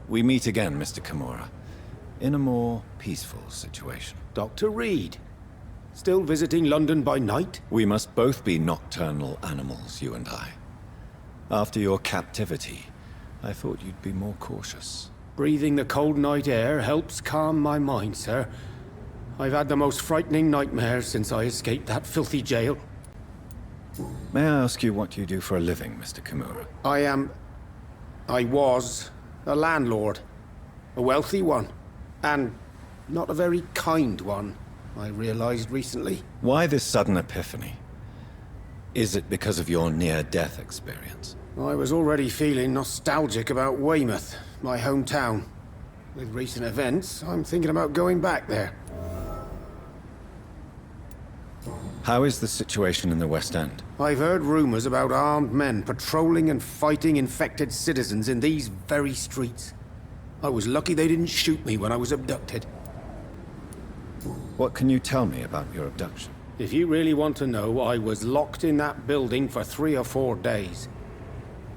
We meet again, Mr. Kimura, in a more peaceful situation. Dr. Reid. Still visiting London by night? We must both be nocturnal animals, you and I. After your captivity, I thought you'd be more cautious. Breathing the cold night air helps calm my mind, sir. I've had the most frightening nightmares since I escaped that filthy jail. May I ask you what you do for a living, Mr. Kimura? I was a landlord. A wealthy one. And not a very kind one, I realized recently. Why this sudden epiphany? Is it because of your near-death experience? I was already feeling nostalgic about Weymouth, my hometown. With recent events, I'm thinking about going back there. How is the situation in the West End? I've heard rumors about armed men patrolling and fighting infected citizens in these very streets. I was lucky they didn't shoot me when I was abducted. What can you tell me about your abduction? If you really want to know, I was locked in that building for 3 or 4 days.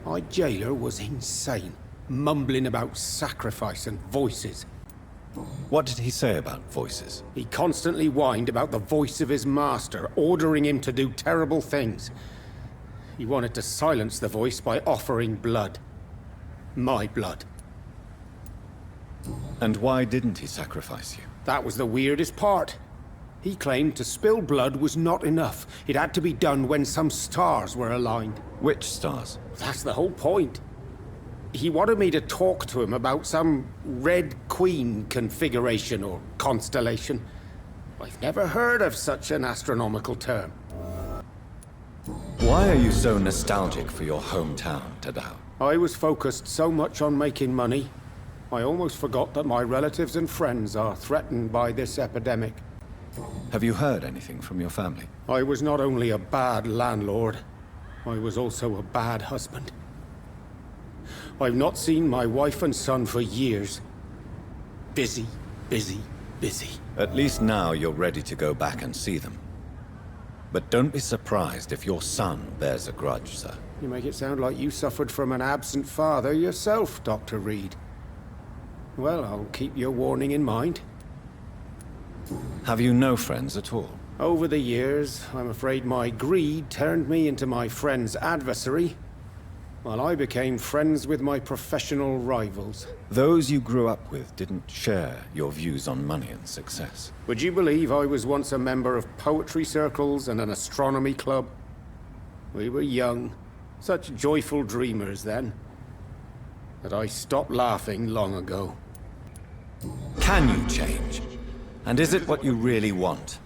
My jailer was insane, mumbling about sacrifice and voices. What did he say about voices? He constantly whined about the voice of his master, ordering him to do terrible things. He wanted to silence the voice by offering blood. My blood. And why didn't he sacrifice you? That was the weirdest part. He claimed to spill blood was not enough. It had to be done when some stars were aligned. Which stars? That's the whole point. He wanted me to talk to him about some Red Queen configuration or constellation. I've never heard of such an astronomical term. Why are you so nostalgic for your hometown, Tadao? I was focused so much on making money, I almost forgot that my relatives and friends are threatened by this epidemic. Have you heard anything from your family? I was not only a bad landlord, I was also a bad husband. I've not seen my wife and son for years. Busy, busy, busy. At least now you're ready to go back and see them. But don't be surprised if your son bears a grudge, sir. You make it sound like you suffered from an absent father yourself, Dr. Reid. Well, I'll keep your warning in mind. Have you no friends at all? Over the years, I'm afraid my greed turned me into my friend's adversary, while I became friends with my professional rivals. Those you grew up with didn't share your views on money and success. Would you believe I was once a member of poetry circles and an astronomy club? We were young, such joyful dreamers then, that I stopped laughing long ago. Can you change? And is it what you really want?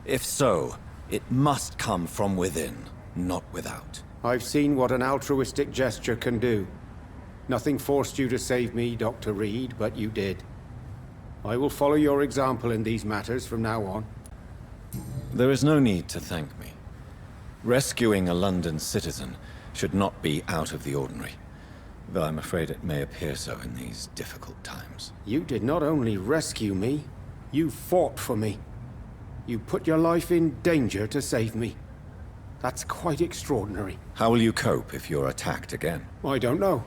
If so, it must come from within, not without. I've seen what an altruistic gesture can do. Nothing forced you to save me, Dr. Reid, but you did. I will follow your example in these matters from now on. There is no need to thank me. Rescuing a London citizen should not be out of the ordinary, though I'm afraid it may appear so in these difficult times. You did not only rescue me, you fought for me. You put your life in danger to save me. That's quite extraordinary. How will you cope if you're attacked again? I don't know.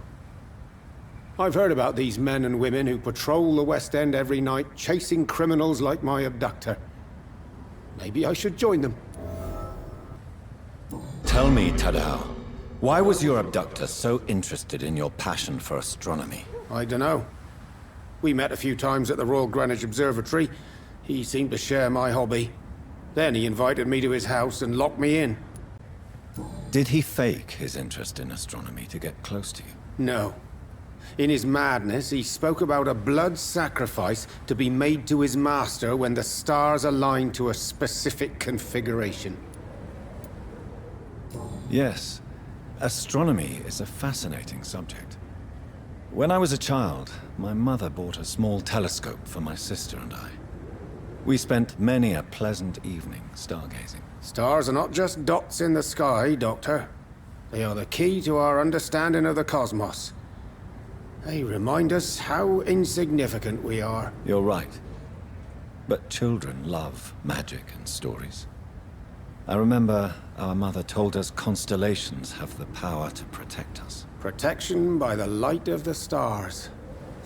I've heard about these men and women who patrol the West End every night, chasing criminals like my abductor. Maybe I should join them. Tell me, Tadao, why was your abductor so interested in your passion for astronomy? I don't know. We met a few times at the Royal Greenwich Observatory. He seemed to share my hobby. Then he invited me to his house and locked me in. Did he fake his interest in astronomy to get close to you? No. In his madness, he spoke about a blood sacrifice to be made to his master when the stars aligned to a specific configuration. Yes. Astronomy is a fascinating subject. When I was a child, my mother bought a small telescope for my sister and I. We spent many a pleasant evening stargazing. Stars are not just dots in the sky, Doctor. They are the key to our understanding of the cosmos. They remind us how insignificant we are. You're right. But children love magic and stories. I remember our mother told us constellations have the power to protect us. Protection by the light of the stars.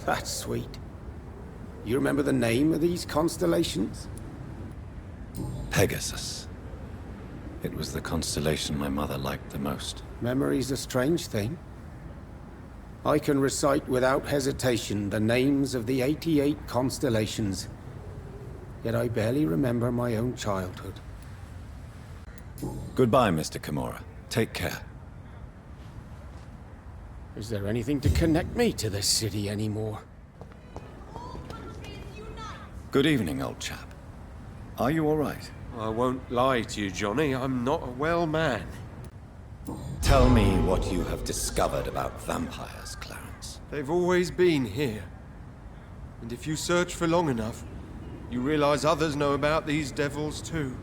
That's sweet. You remember the name of these constellations? Pegasus. It was the constellation my mother liked the most. Memory's a strange thing. I can recite without hesitation the names of the 88 constellations, yet I barely remember my own childhood. Goodbye, Mr. Kimura. Take care. Is there anything to connect me to this city anymore? Good evening, old chap. Are you all right? I won't lie to you, Johnny. I'm not a well man. Tell me what you have discovered about vampires, Clarence. They've always been here. And if you search for long enough, you realize others know about these devils too.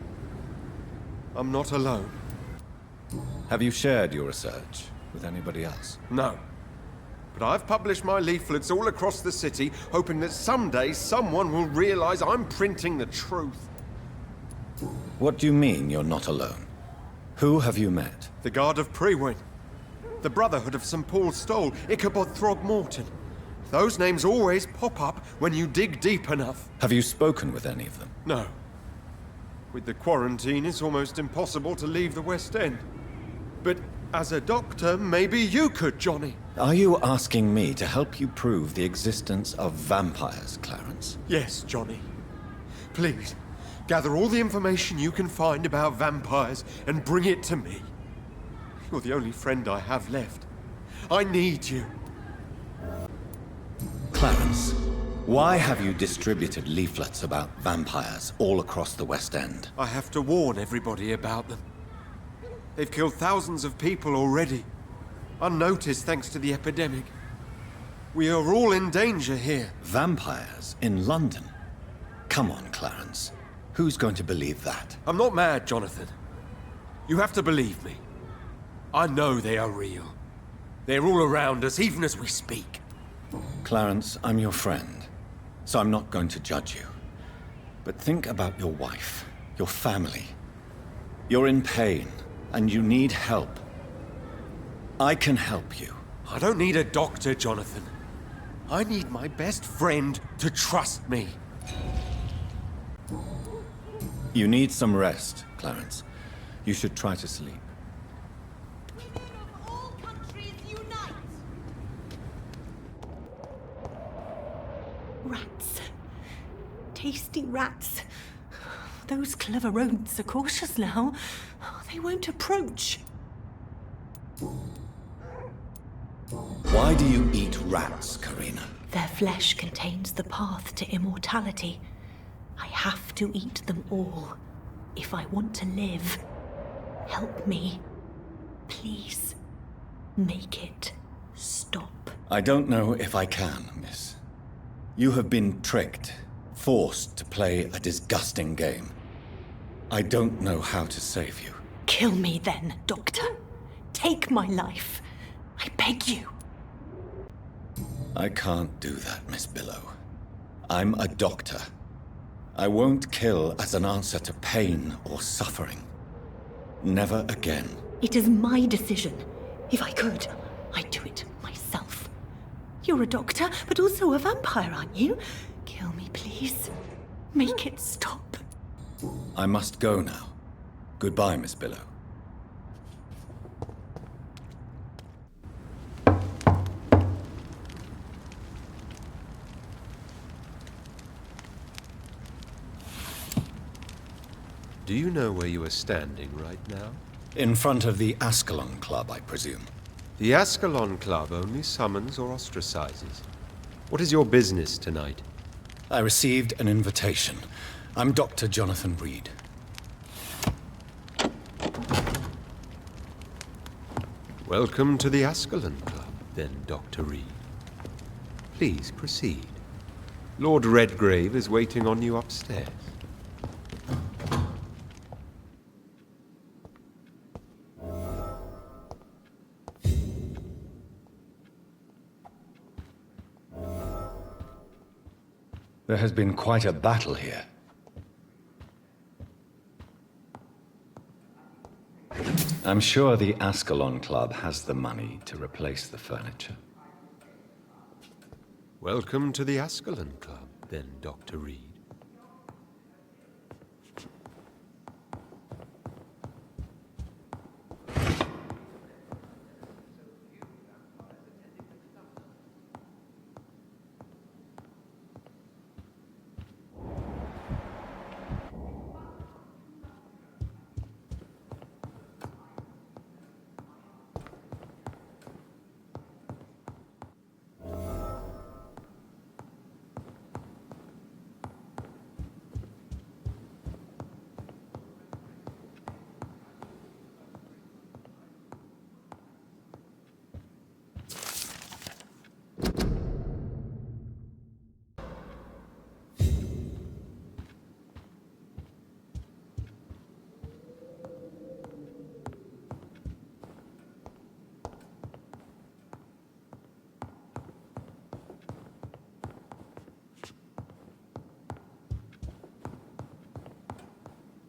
I'm not alone. Have you shared your research with anybody else? No. But I've published my leaflets all across the city, hoping that someday someone will realize I'm printing the truth. What do you mean you're not alone? Who have you met? The Guard of Prewin, the Brotherhood of St. Paul's Stole, Ichabod Throgmorton. Those names always pop up when you dig deep enough. Have you spoken with any of them? No. With the quarantine, it's almost impossible to leave the West End. But as a doctor, maybe you could, Johnny. Are you asking me to help you prove the existence of vampires, Clarence? Yes, Johnny. Please, gather all the information you can find about vampires and bring it to me. You're the only friend I have left. I need you. Clarence, why have you distributed leaflets about vampires all across the West End? I have to warn everybody about them. They've killed thousands of people already, unnoticed thanks to the epidemic. We are all in danger here. Vampires in London? Come on, Clarence. Who's going to believe that? I'm not mad, Jonathan. You have to believe me. I know they are real. They're all around us, even as we speak. Clarence, I'm your friend, so I'm not going to judge you. But think about your wife, your family. You're in pain, and you need help. I can help you. I don't need a doctor, Jonathan. I need my best friend to trust me. You need some rest, Clarence. You should try to sleep. All countries unite! Rats. Tasty rats. Those clever rodents are cautious now. They won't approach. Why do you eat rats, Karina? Their flesh contains the path to immortality. I have to eat them all if I want to live. Help me. Please. Make it stop. I don't know if I can, miss. You have been tricked, forced to play a disgusting game. I don't know how to save you. Kill me then, Doctor. Take my life. I beg you. I can't do that, Miss Billow. I'm a doctor. I won't kill as an answer to pain or suffering. Never again. It is my decision. If I could, I'd do it myself. You're a doctor, but also a vampire, aren't you? Kill me, please. Make it stop. I must go now. Goodbye, Miss Billow. Do you know where you are standing right now? In front of the ASCALON Club, I presume. The ASCALON Club only summons or ostracizes. What is your business tonight? I received an invitation. I'm Doctor Jonathan Reid. Welcome to the ASCALON Club, then, Dr. Reid. Please proceed. Lord Redgrave is waiting on you upstairs. There has been quite a battle here. I'm sure the ASCALON Club has the money to replace the furniture. Welcome to the ASCALON Club, then, Dr. Reid.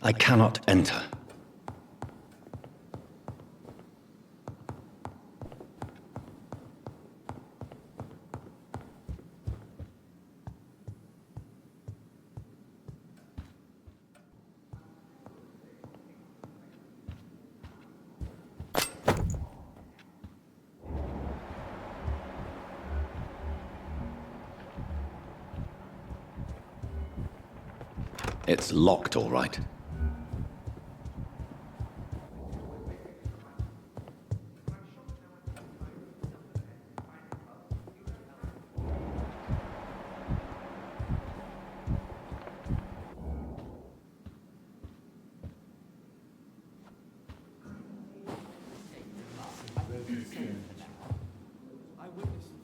I cannot enter. It's locked, all right.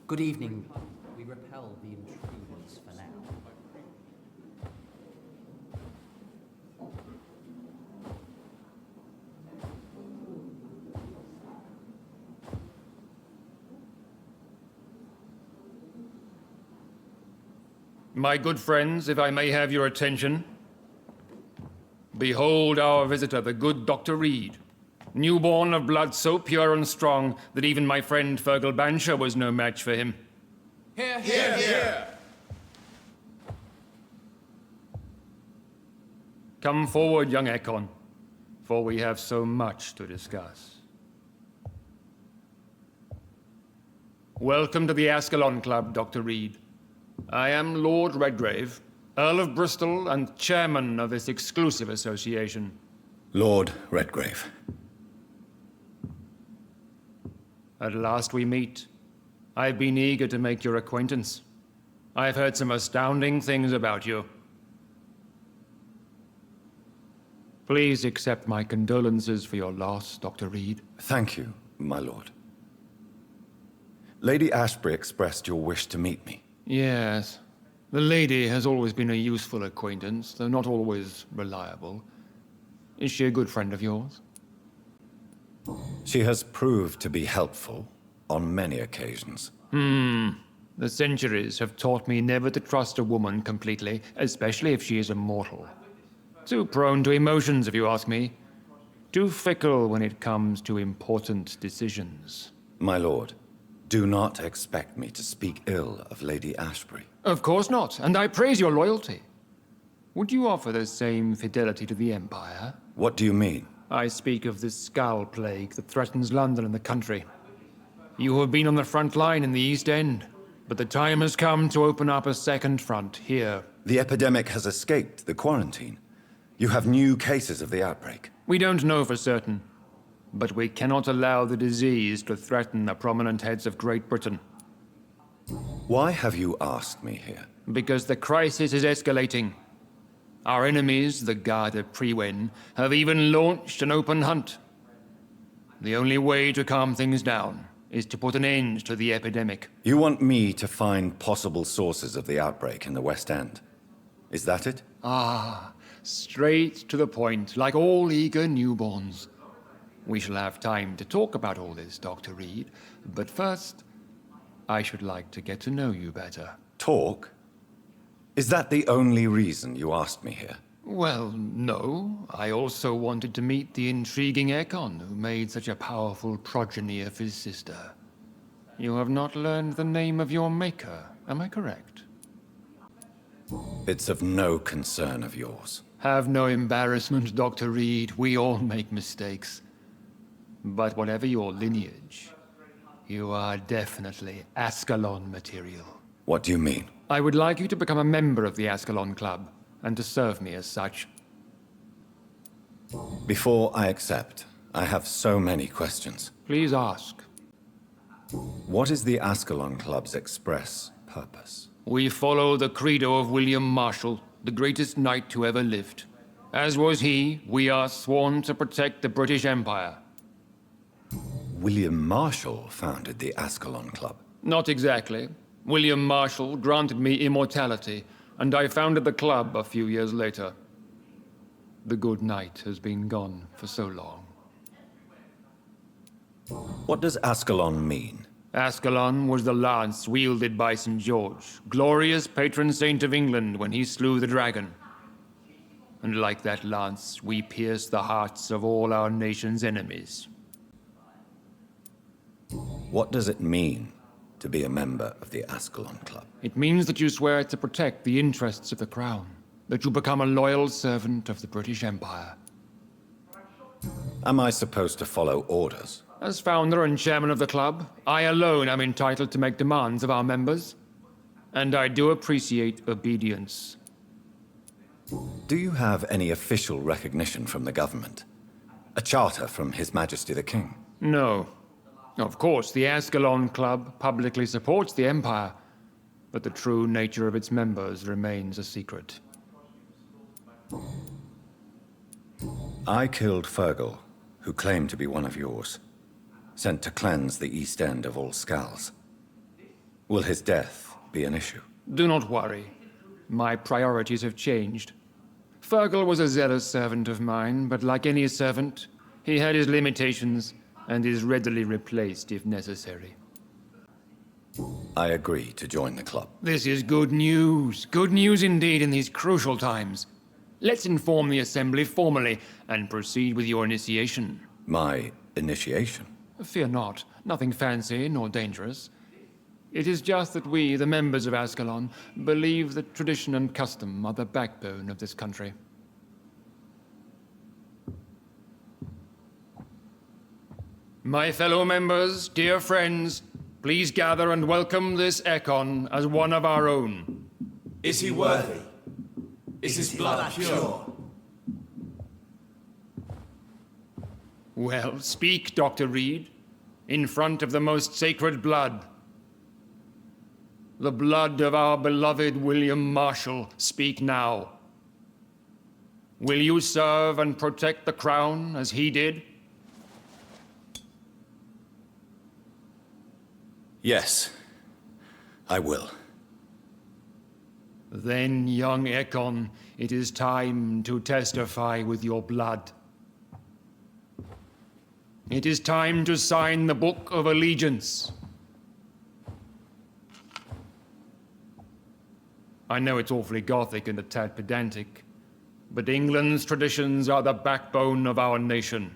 Good evening. We repel the intruders for now. My good friends, if I may have your attention. Behold our visitor, the good Dr. Reid. Newborn of blood so pure and strong that even my friend Fergal Bansher was no match for him. Hear, hear, hear! Come forward, young Ekon, for we have so much to discuss. Welcome to the ASCALON Club, Dr. Reid. I am Lord Redgrave, Earl of Bristol and chairman of this exclusive association. Lord Redgrave. At last we meet. I've been eager to make your acquaintance. I've heard some astounding things about you. Please accept my condolences for your loss, Dr. Reid. Thank you, my lord. Lady Ashbury expressed your wish to meet me. Yes. The lady has always been a useful acquaintance, though not always reliable. Is she a good friend of yours? She has proved to be helpful on many occasions. The centuries have taught me never to trust a woman completely, especially if she is a mortal. Too prone to emotions, if you ask me. Too fickle when it comes to important decisions. My lord, do not expect me to speak ill of Lady Ashbury. Of course not, and I praise your loyalty. Would you offer the same fidelity to the Empire? What do you mean? I speak of this skull plague that threatens London and the country. You have been on the front line in the East End, but the time has come to open up a second front here. The epidemic has escaped the quarantine. You have new cases of the outbreak. We don't know for certain, but we cannot allow the disease to threaten the prominent heads of Great Britain. Why have you asked me here? Because the crisis is escalating. Our enemies, the Garde of Priwen, have even launched an open hunt. The only way to calm things down is to put an end to the epidemic. You want me to find possible sources of the outbreak in the West End. Is that it? Ah, straight to the point, like all eager newborns. We shall have time to talk about all this, Dr. Reid, but first, I should like to get to know you better. Talk? Is that the only reason you asked me here? Well, no. I also wanted to meet the intriguing Ekon, who made such a powerful progeny of his sister. You have not learned the name of your maker, am I correct? It's of no concern of yours. Have no embarrassment, Dr. Reid. We all make mistakes. But whatever your lineage, you are definitely ASCALON material. What do you mean? I would like you to become a member of the ASCALON Club, and to serve me as such. Before I accept, I have so many questions. Please ask. What is the ASCALON Club's express purpose? We follow the credo of William Marshall, the greatest knight who ever lived. As was he, we are sworn to protect the British Empire. William Marshall founded the ASCALON Club. Not exactly. William Marshall granted me immortality, and I founded the club a few years later. The good knight has been gone for so long. What does ASCALON mean? Ascalon was the lance wielded by St. George, glorious patron saint of England when he slew the dragon. And like that lance, we pierce the hearts of all our nation's enemies. What does it mean to be a member of the ASCALON Club? It means that you swear to protect the interests of the crown, that you become a loyal servant of the British Empire. Am I supposed to follow orders? As founder and chairman of the club, I alone am entitled to make demands of our members. And I do appreciate obedience. Do you have any official recognition from the government? A charter from His Majesty the King? No. Of course, the Ascalon Club publicly supports the Empire, but the true nature of its members remains a secret. I killed Fergal, who claimed to be one of yours, sent to cleanse the East End of all Scals. Will his death be an issue? Do not worry. My priorities have changed. Fergal was a zealous servant of mine, but like any servant, he had his limitations and is readily replaced if necessary. I agree to join the club. This is good news. Good news indeed in these crucial times. Let's inform the Assembly formally and proceed with your initiation. My initiation? Fear not. Nothing fancy nor dangerous. It is just that we, the members of Ascalon, believe that tradition and custom are the backbone of this country. My fellow members, dear friends, please gather and welcome this Ekon as one of our own. Is he worthy? Is his blood pure? Well, speak, Dr. Reid, in front of the most sacred blood. The blood of our beloved William Marshall. Speak now. Will you serve and protect the crown as he did? Yes, I will. Then, young Ekon, it is time to testify with your blood. It is time to sign the Book of Allegiance. I know it's awfully gothic and a tad pedantic, but England's traditions are the backbone of our nation.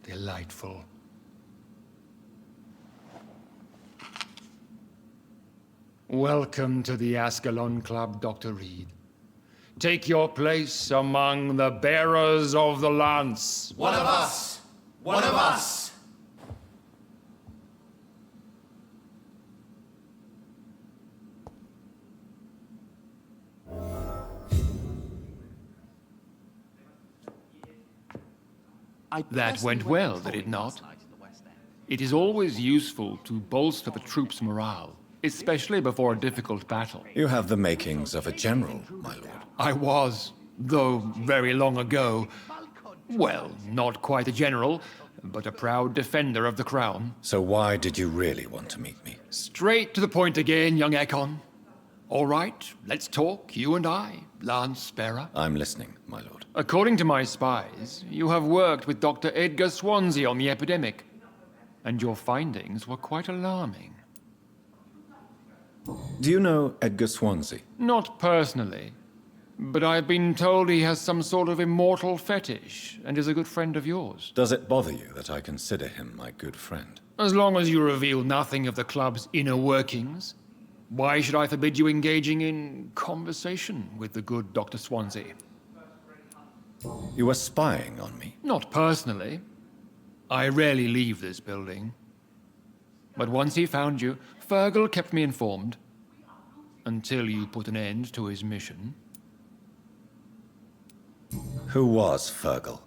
Delightful. Welcome to the Ascalon Club, Dr. Reid. Take your place among the bearers of the lance. One of us! One of us! That went well, did it not? It is always useful to bolster the troops' morale, especially before a difficult battle. You have the makings of a general, my lord. I was. though very long ago. Well, not quite a general, but a proud defender of the crown. So why did you really want to meet me? Straight to the point again, young Ekon. All right, let's talk, you and I, Lance Sparrow. I'm listening, my lord. According to my spies, you have worked with Dr. Edgar Swansea on the epidemic, and your findings were quite alarming. Do you know Edgar Swansea? Not personally, but I've been told he has some sort of immortal fetish and is a good friend of yours. Does it bother you that I consider him my good friend? As long as you reveal nothing of the club's inner workings, why should I forbid you engaging in conversation with the good Dr. Swansea? You were spying on me? Not personally. I rarely leave this building. But once he found you, Fergal kept me informed. Until you put an end to his mission. Who was Fergal?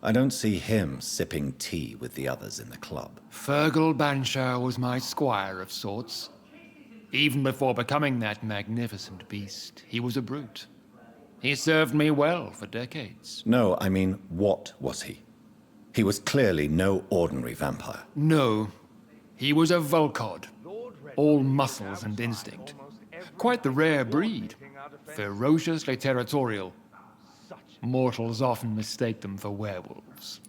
I don't see him sipping tea with the others in the club. Fergal Banshire was my squire of sorts. Even before becoming that magnificent beast, he was a brute. He served me well for decades. No, I mean, what was he? He was clearly no ordinary vampire. No, he was a Volcod, all muscles and instinct. Quite the rare breed, ferociously territorial. Mortals often mistake them for werewolves.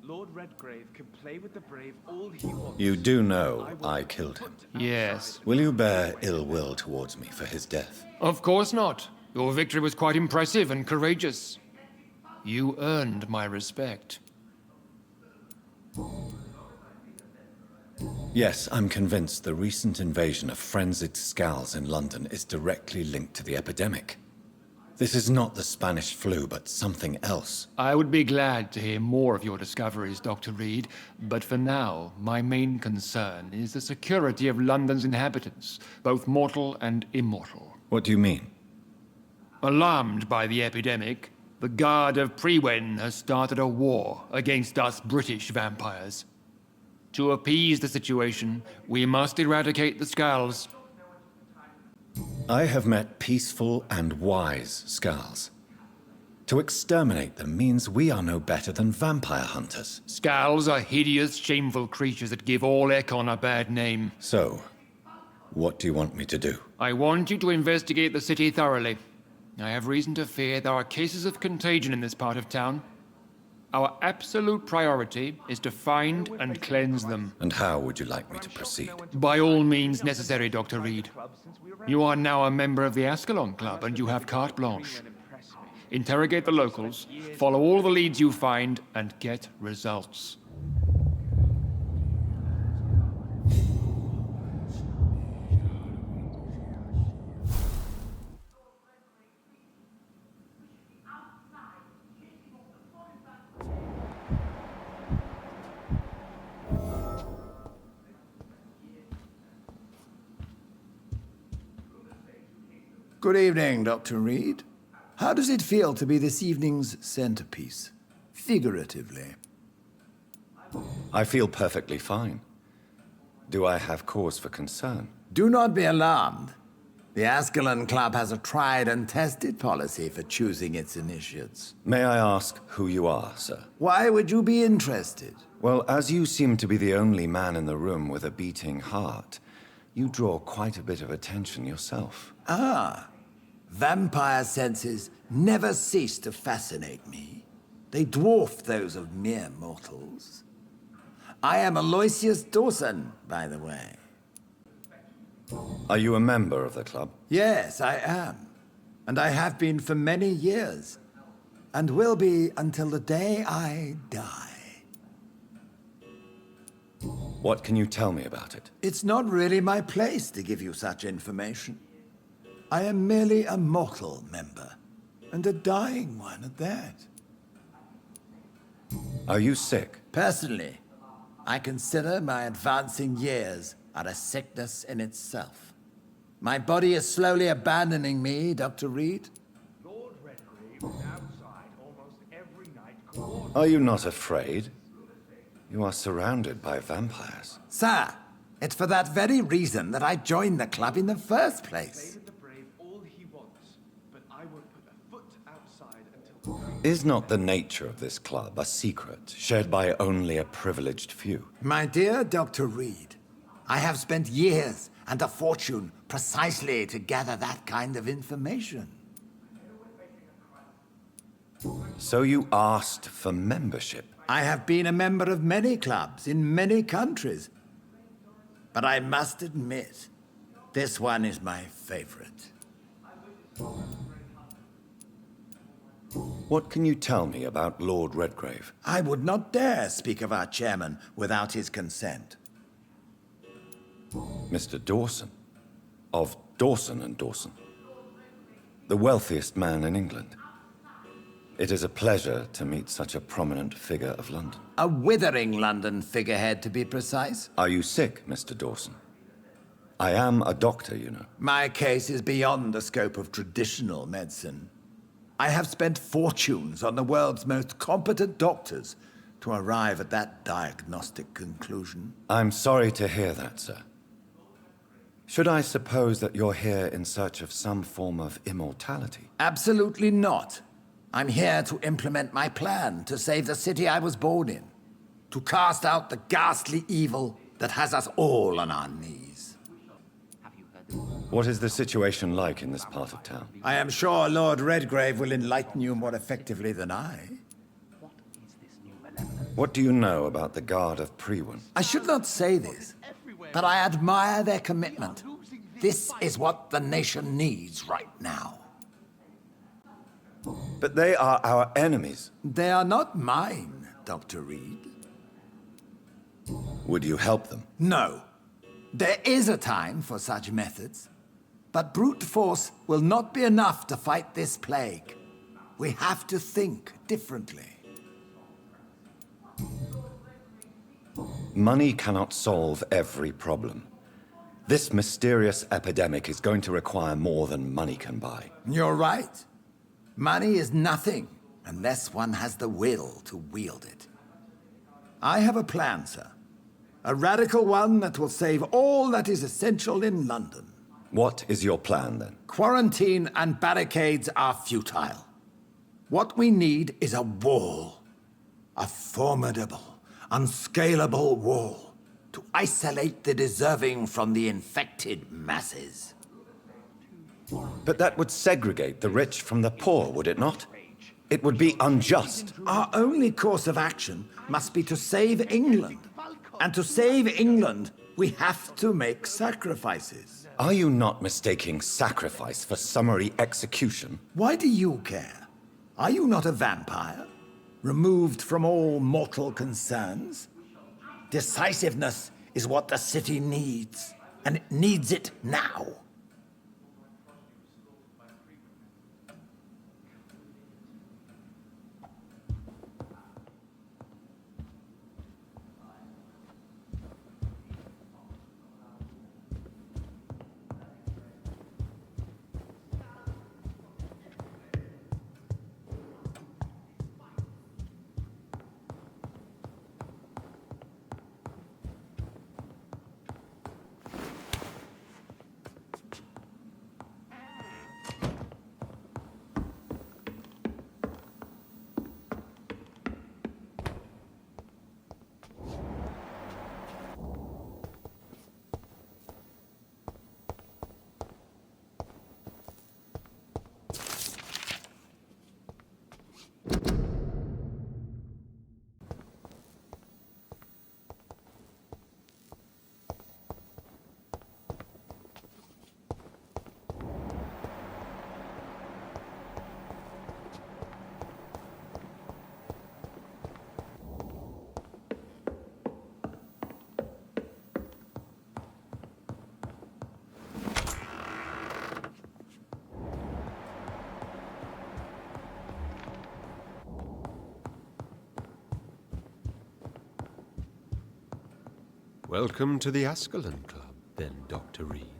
Lord Redgrave can play with the brave all he wants. You do know I killed him. Yes. Will you bear ill will towards me for his death? Of course not. Your victory was quite impressive and courageous. You earned my respect. Yes, I'm convinced the recent invasion of frenzied Scals in London is directly linked to the epidemic. This is not the Spanish flu, but something else. I would be glad to hear more of your discoveries, Dr. Reid, but for now, my main concern is the security of London's inhabitants, both mortal and immortal. What do you mean? Alarmed by the epidemic, the Guard of Prewen has started a war against us British vampires. To appease the situation, we must eradicate the Scals. I have met peaceful and wise Scals. To exterminate them means we are no better than vampire hunters. Scals are hideous, shameful creatures that give all Ekon a bad name. So, what do you want me to do? I want you to investigate the city thoroughly. I have reason to fear there are cases of contagion in this part of town. Our absolute priority is to find and cleanse them. And how would you like me to proceed? By all means necessary, Dr. Reid. You are now a member of the ASCALON Club and you have carte blanche. Interrogate the locals, follow all the leads you find, and get results. Good evening, Dr. Reid. How does it feel to be this evening's centerpiece, figuratively? I feel perfectly fine. Do I have cause for concern? Do not be alarmed. The Ascalon Club has a tried and tested policy for choosing its initiates. May I ask who you are, sir? Why would you be interested? Well, as you seem to be the only man in the room with a beating heart, you draw quite a bit of attention yourself. Ah, vampire senses never cease to fascinate me. They dwarf those of mere mortals. I am Aloysius Dawson, by the way. Are you a member of the club? Yes, I am. And I have been for many years. And will be until the day I die. What can you tell me about it? It's not really my place to give you such information. I am merely a mortal member, and a dying one at that. Are you sick? Personally, I consider my advancing years are a sickness in itself. My body is slowly abandoning me, Dr. Reid. Lord Redgrave is outside almost every night. Are you not afraid? You are surrounded by vampires. Sir, it's for that very reason that I joined the club in the first place. Play with the brave all he wants, but I won't put a Is not the nature of this club a secret shared by only a privileged few? My dear Dr. Reid, I have spent years and a fortune precisely to gather that kind of information. So you asked for membership? I have been a member of many clubs in many countries. But I must admit, this one is my favorite. What can you tell me about Lord Redgrave? I would not dare speak of our chairman without his consent. Mr. Dawson? Of Dawson and Dawson? The wealthiest man in England. It is a pleasure to meet such a prominent figure of London. A withering London figurehead, to be precise. Are you sick, Mr. Dawson? I am a doctor, you know. My case is beyond the scope of traditional medicine. I have spent fortunes on the world's most competent doctors to arrive at that diagnostic conclusion. I'm sorry to hear that, sir. Should I suppose that you're here in search of some form of immortality? Absolutely not. I'm here to implement my plan to save the city I was born in. To cast out the ghastly evil that has us all on our knees. What is the situation like in this part of town? I am sure Lord Redgrave will enlighten you more effectively than I. What do you know about the Guard of Prewin? I should not say this, but I admire their commitment. This is what the nation needs right now. But they are our enemies. They are not mine, Dr. Reid. Would you help them? No. There is a time for such methods. But brute force will not be enough to fight this plague. We have to think differently. Money cannot solve every problem. This mysterious epidemic is going to require more than money can buy. You're right. Money is nothing unless one has the will to wield it. I have a plan, sir. A radical one that will save all that is essential in London. What is your plan, then? Quarantine and barricades are futile. What we need is a wall. A formidable, unscalable wall to isolate the deserving from the infected masses. But that would segregate the rich from the poor, would it not? It would be unjust. Our only course of action must be to save England. And to save England, we have to make sacrifices. Are you not mistaking sacrifice for summary execution? Why do you care? Are you not a vampire? Removed from all mortal concerns? Decisiveness is what the city needs, and it needs it now. Welcome to the ASCALON Club, then, Dr. Reid.